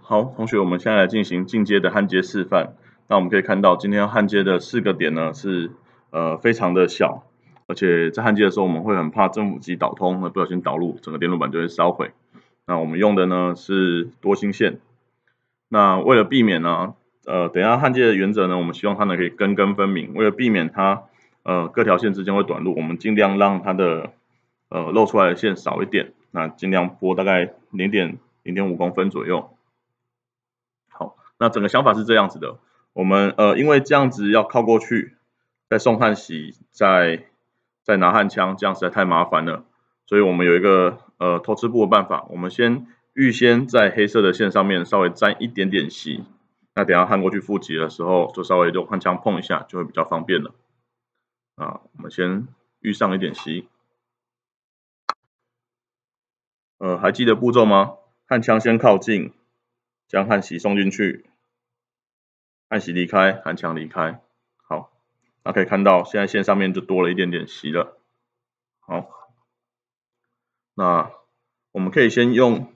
好，同学，我们现在来进行进阶的焊接示范。那我们可以看到，今天要焊接的4个点呢是非常的小，而且在焊接的时候，我们会很怕正负极导通，不小心导入，整个电路板就会烧毁。那我们用的呢是多芯线。那为了避免呢，等一下焊接的原则呢，我们希望它呢可以根根分明。为了避免它各条线之间会短路，我们尽量让它的露出来的线少一点，那尽量拨大概0.5公分左右。好，那整个想法是这样子的，我们因为这样子要靠过去，再送焊锡，再拿焊枪，这样实在太麻烦了，所以我们有一个偷吃步的办法，我们预先在黑色的线上面稍微沾一点点锡，那等下焊过去负极的时候，就稍微用焊枪碰一下，就会比较方便了。啊，我们先预上一点锡，还记得步骤吗？焊枪先靠近，将焊锡送进去。焊锡离开，焊枪离开。好，那可以看到现在线上面就多了一点点锡了。好，那我们可以先用，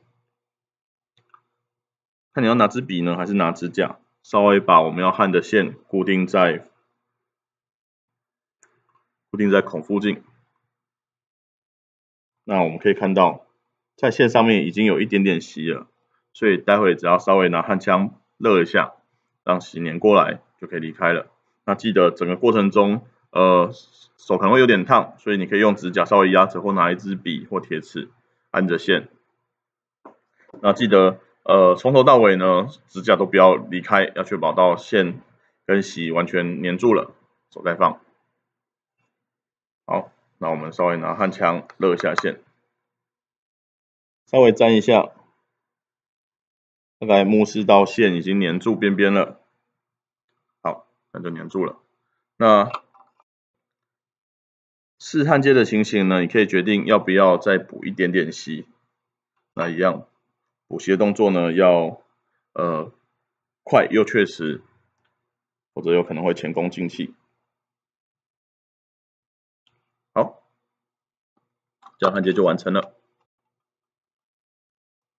看你要拿支笔呢，还是拿支架，稍微把我们要焊的线固定在孔附近。那我们可以看到，在线上面已经有一点点锡了，所以待会只要稍微拿焊枪热一下，让锡粘过来就可以离开了。那记得整个过程中，手可能会有点烫，所以你可以用指甲稍微压着，或拿一支笔或铁尺按着线。那记得，从头到尾呢，指甲都不要离开，要确保到线跟锡完全粘住了，手再放。好，那我们稍微拿焊枪热一下线，稍微沾一下，大概目视到线已经粘住边边了。好，那就粘住了。那试焊接的情形呢，你可以决定要不要再补一点点锡。那一样，补锡的动作呢要快又确实，否则有可能会前功尽弃。好，这样焊接就完成了。